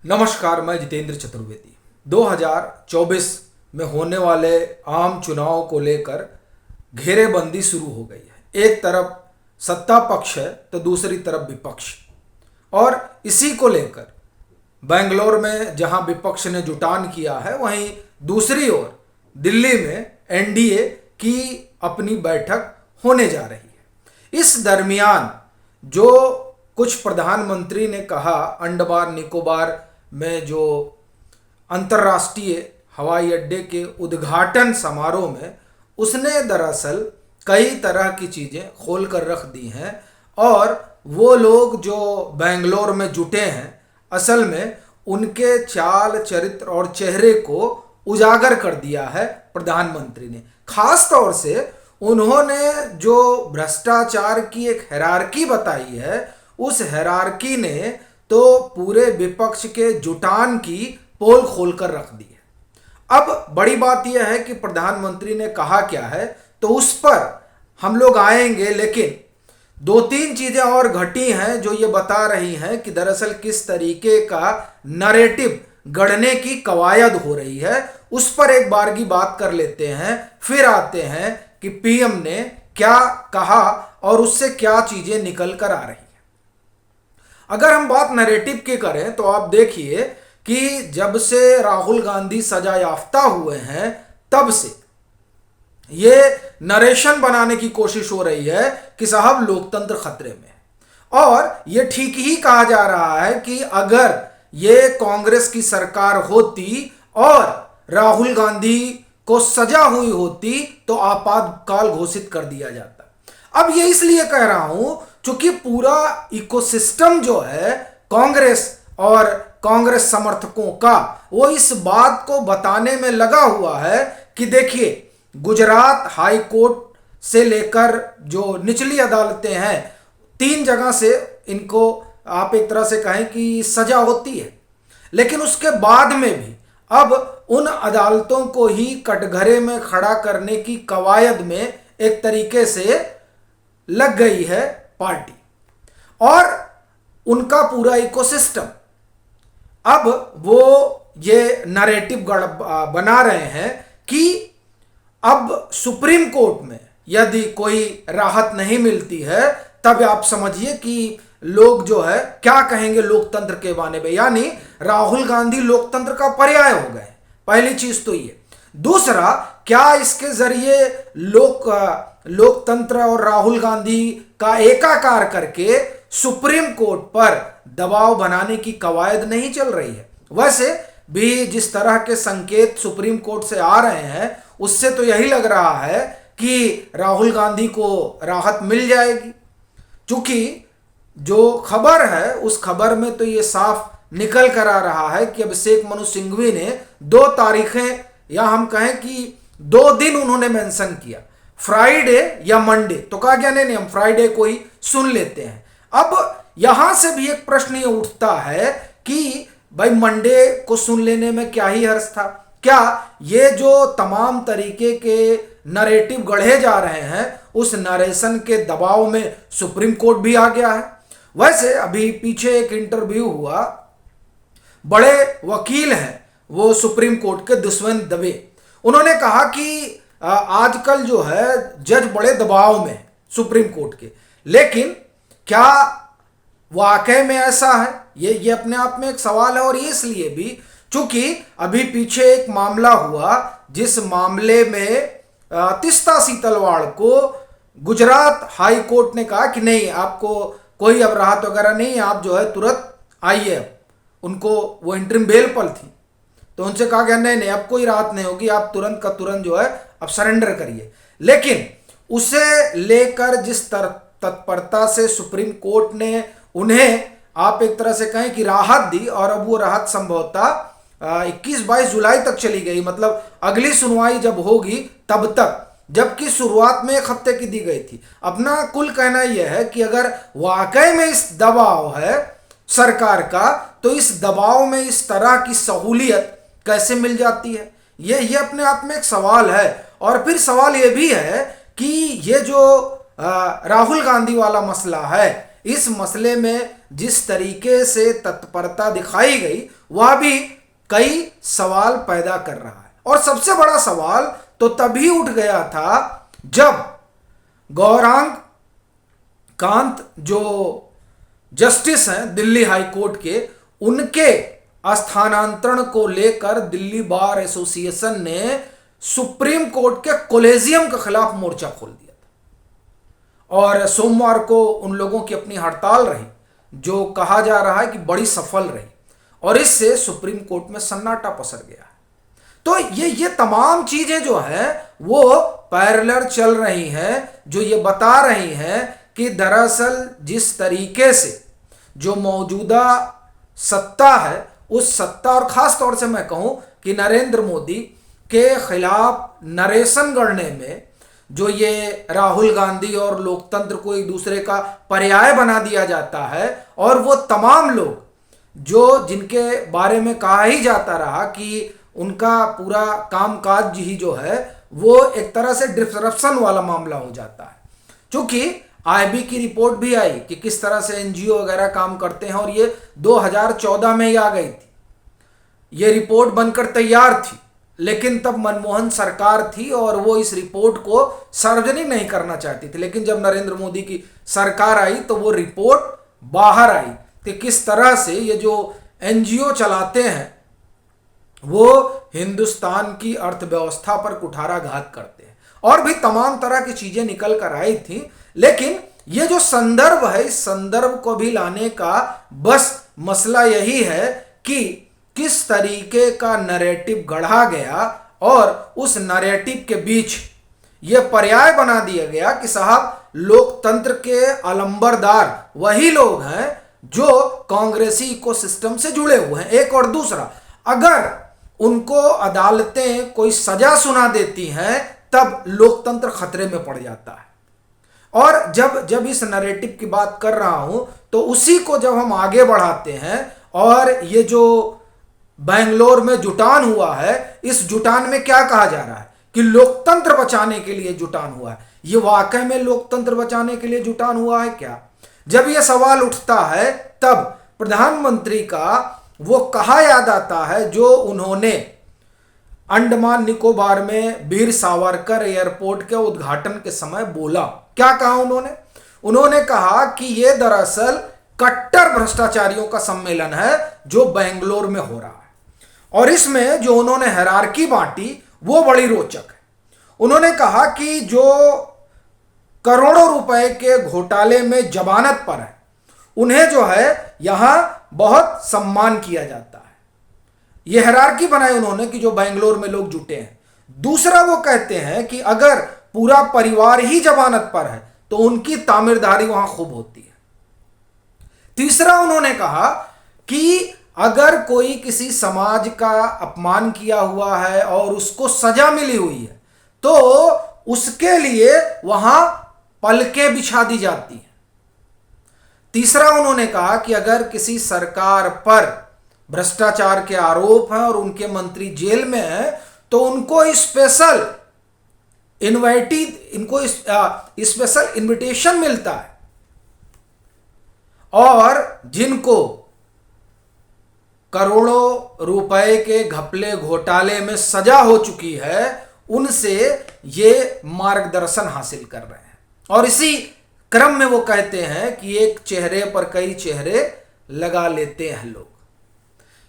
नमस्कार, मैं जितेंद्र चतुर्वेदी। 2024 में होने वाले आम चुनाव को लेकर घेरेबंदी शुरू हो गई है। एक तरफ सत्ता पक्ष है तो दूसरी तरफ विपक्ष, और इसी को लेकर बेंगलोर में जहां विपक्ष ने जुटान किया है, वहीं दूसरी ओर दिल्ली में एनडीए की अपनी बैठक होने जा रही है। इस दरमियान जो कुछ प्रधानमंत्री ने कहा, अंडमान निकोबार में जो अंतर्राष्ट्रीय हवाई अड्डे के उद्घाटन समारोह में उसने दरअसल कई तरह की चीज़ें खोल कर रख दी हैं, और वो लोग जो बेंगलोर में जुटे हैं असल में उनके चाल चरित्र और चेहरे को उजागर कर दिया है प्रधानमंत्री ने। खास तौर से उन्होंने जो भ्रष्टाचार की एक हायरार्की बताई है, उस हायरार्की ने तो पूरे विपक्ष के जुटान की पोल खोलकर रख दी है। अब बड़ी बात यह है कि प्रधानमंत्री ने कहा क्या है, तो उस पर हम लोग आएंगे, लेकिन दो तीन चीजें और घटी हैं जो ये बता रही हैं कि दरअसल किस तरीके का नैरेटिव गढ़ने की कवायद हो रही है। उस पर एक बार की बात कर लेते हैं, फिर आते हैं कि पीएम ने क्या कहा और उससे क्या चीजें निकल कर आ रही हैं। अगर हम बात नैरेटिव की करें तो आप देखिए कि जब से राहुल गांधी सजा याफ्ता हुए हैं, तब से ये नरेशन बनाने की कोशिश हो रही है कि साहब लोकतंत्र खतरे में है। और ये ठीक ही कहा जा रहा है कि अगर ये कांग्रेस की सरकार होती और राहुल गांधी को सजा हुई होती तो आपातकाल घोषित कर दिया जाता। अब ये इसलिए कह रहा हूं क्योंकि पूरा इकोसिस्टम जो है कांग्रेस और कांग्रेस समर्थकों का, वो इस बात को बताने में लगा हुआ है कि देखिए, गुजरात हाई कोर्ट से लेकर जो निचली अदालतें हैं, 3 जगह से इनको आप एक तरह से कहें कि सजा होती है, लेकिन उसके बाद में भी अब उन अदालतों को ही कटघरे में खड़ा करने की कवायद में एक तरीके से लग गई है पार्टी और उनका पूरा इकोसिस्टम। अब वो ये नैरेटिव बना रहे हैं कि अब सुप्रीम कोर्ट में यदि कोई राहत नहीं मिलती है, तब आप समझिए कि लोग जो है क्या कहेंगे लोकतंत्र के बारे में, यानी राहुल गांधी लोकतंत्र का पर्याय हो गए। पहली चीज तो ये। दूसरा, क्या इसके जरिए लोकतंत्र और राहुल गांधी का एकाकार करके सुप्रीम कोर्ट पर दबाव बनाने की कवायद नहीं चल रही है? वैसे भी जिस तरह के संकेत सुप्रीम कोर्ट से आ रहे हैं, उससे तो यही लग रहा है कि राहुल गांधी को राहत मिल जाएगी। चूंकि जो खबर है उस खबर में तो ये साफ निकल कर आ रहा है कि अभिषेक मनु सिंघवी ने 2 तारीखें, या हम कहें कि 2 दिन उन्होंने मेंशन किया, फ्राइडे या मंडे। तो कहा गया नहीं, हम फ्राइडे को ही सुन लेते हैं। अब यहां से भी एक प्रश्न ये उठता है कि भाई मंडे को सुन लेने में क्या ही हर्ज था? क्या ये जो तमाम तरीके के नैरेटिव गढ़े जा रहे हैं, उस नरेशन के दबाव में सुप्रीम कोर्ट भी आ गया है? वैसे अभी पीछे एक इंटरव्यू हुआ, बड़े वकील हैं वो सुप्रीम कोर्ट के, दुष्यंत दवे। उन्होंने कहा कि आजकल जो है जज बड़े दबाव में सुप्रीम कोर्ट के, लेकिन क्या वाकई में ऐसा है? ये अपने आप में एक सवाल है। और ये इसलिए भी चूंकि अभी पीछे एक मामला हुआ, जिस मामले में तीस्ता सीतलवाड़ को गुजरात हाई कोर्ट ने कहा कि नहीं, आपको कोई अब राहत वगैरह नहीं, आप जो है तुरंत आइए। उनको वो इंटरिम बेल पर थी, तो उनसे कहा गया नहीं, अब कोई राहत नहीं होगी, आप तुरंत का तुरंत जो है अब सरेंडर करिए। लेकिन उसे लेकर जिस तत्परता से सुप्रीम कोर्ट ने उन्हें आप एक तरह से कहें कि राहत दी, और अब वो राहत संभवतः 21-22 जुलाई तक चली गई, मतलब अगली सुनवाई जब होगी तब तक, जबकि शुरुआत में 1 हफ्ते की दी गई थी। अपना कुल कहना यह है कि अगर वाकई में इस दबाव है सरकार का, तो इस दबाव में इस तरह की सहूलियत कैसे मिल जाती है? ये अपने आप में एक सवाल है। और फिर सवाल ये भी है कि ये जो राहुल गांधी वाला मसला है, इस मसले में जिस तरीके से तत्परता दिखाई गई वह भी कई सवाल पैदा कर रहा है। और सबसे बड़ा सवाल तो तभी उठ गया था जब गौरांग कांत जो जस्टिस हैं दिल्ली हाई कोर्ट के, उनके स्थानांतरण को लेकर दिल्ली बार एसोसिएशन ने सुप्रीम कोर्ट के कोलेजियम के खिलाफ मोर्चा खोल दिया था। और सोमवार को उन लोगों की अपनी हड़ताल रही जो कहा जा रहा है कि बड़ी सफल रही, और इससे सुप्रीम कोर्ट में सन्नाटा पसर गया है। तो ये तमाम चीजें जो है वो पैरेलल चल रही हैं, जो ये बता रही हैं कि दरअसल जिस तरीके से जो मौजूदा सत्ता है, उस सत्ता, और खास तौर से मैं कहूं कि नरेंद्र मोदी के खिलाफ नरेशन गढ़ने में जो ये राहुल गांधी और लोकतंत्र को एक दूसरे का पर्याय बना दिया जाता है, और वो तमाम लोग जो जिनके बारे में कहा ही जाता रहा कि उनका पूरा कामकाज ही जो है वो एक तरह से डिसरप्शन वाला मामला हो जाता है। क्योंकि आईबी की रिपोर्ट भी आई कि किस तरह से एनजीओ वगैरह काम करते हैं, और ये 2014 में ही आ गई थी, ये रिपोर्ट बनकर तैयार थी, लेकिन तब मनमोहन सरकार थी और वो इस रिपोर्ट को सार्वजनिक नहीं करना चाहती थी। लेकिन जब नरेंद्र मोदी की सरकार आई तो वो रिपोर्ट बाहर आई कि किस तरह से ये जो एनजीओ चलाते हैं वो हिंदुस्तान की अर्थव्यवस्था पर कुठाराघात करते हैं, और भी तमाम तरह की चीजें निकल कर आई थी। लेकिन ये जो संदर्भ है, इस संदर्भ को भी लाने का बस मसला यही है कि किस तरीके का नैरेटिव गढ़ा गया, और उस नैरेटिव के बीच ये पर्याय बना दिया गया कि साहब लोकतंत्र के अलंबरदार वही लोग हैं जो कांग्रेसी इकोसिस्टम से जुड़े हुए हैं। एक और दूसरा, अगर उनको अदालतें कोई सजा सुना देती हैं तब लोकतंत्र खतरे में पड़ जाता है। और जब इस नैरेटिव की बात कर रहा हूं तो उसी को जब हम आगे बढ़ाते हैं, और ये जो बेंगलोर में जुटान हुआ है, इस जुटान में क्या कहा जा रहा है कि लोकतंत्र बचाने के लिए जुटान हुआ है। ये वाकई में लोकतंत्र बचाने के लिए जुटान हुआ है क्या? जब यह सवाल उठता है तब प्रधानमंत्री का वो कहा याद आता है जो उन्होंने अंडमान निकोबार में वीर सावरकर एयरपोर्ट के उद्घाटन के समय बोला। क्या कहा उन्होंने कहा कि यह दरअसल कट्टर भ्रष्टाचारियों का सम्मेलन है जो बेंगलोर में हो रहा है। और इसमें जो उन्होंने हायरार्की बांटी वो बड़ी रोचक है। उन्होंने कहा कि जो करोड़ों रुपए के घोटाले में जमानत पर है उन्हें जो है यहां बहुत सम्मान किया जाता है। यह हायरार्की बनाई उन्होंने कि जो बेंगलोर में लोग जुटे हैं। दूसरा वो कहते हैं कि अगर पूरा परिवार ही जमानत पर है तो उनकी तामीरदारी वहां खूब होती है। तीसरा उन्होंने कहा कि अगर कोई किसी समाज का अपमान किया हुआ है और उसको सजा मिली हुई है तो उसके लिए वहां पलकें बिछा दी जाती हैं। तीसरा उन्होंने कहा कि अगर किसी सरकार पर भ्रष्टाचार के आरोप हैं और उनके मंत्री जेल में हैं तो उनको स्पेशल इनविटेशन मिलता है, और जिनको करोड़ों रुपए के घपले घोटाले में सजा हो चुकी है उनसे ये मार्गदर्शन हासिल कर रहे हैं। और इसी क्रम में वो कहते हैं कि एक चेहरे पर कई चेहरे लगा लेते हैं लोग।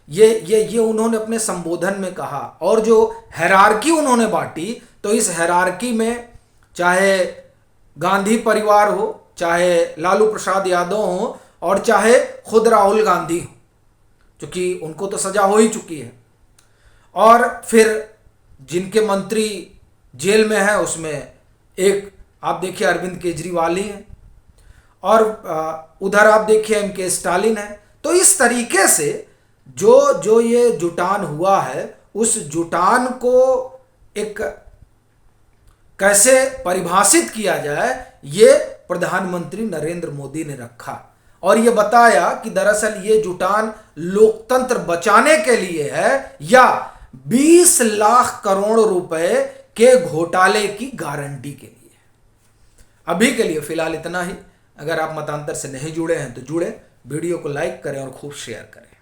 ये उन्होंने अपने संबोधन में कहा। और जो हायरार्की उन्होंने बांटी, तो इस हायरार्की में चाहे गांधी परिवार हो, चाहे लालू प्रसाद यादव हो, और चाहे खुद राहुल गांधी हो, क्योंकि उनको तो सजा हो ही चुकी है, और फिर जिनके मंत्री जेल में है उसमें एक आप देखिए अरविंद केजरीवाल ही हैं, और उधर आप देखिए एमके स्टालिन है। तो इस तरीके से जो ये जुटान हुआ है उस जुटान को एक कैसे परिभाषित किया जाए ये प्रधानमंत्री नरेंद्र मोदी ने रखा, और ये बताया कि दरअसल ये जुटान लोकतंत्र बचाने के लिए है या 20 लाख करोड़ रुपए के घोटाले की गारंटी के लिए। अभी के लिए फिलहाल इतना ही। अगर आप मतांतर से नहीं जुड़े हैं तो जुड़े, वीडियो को लाइक करें और खूब शेयर करें।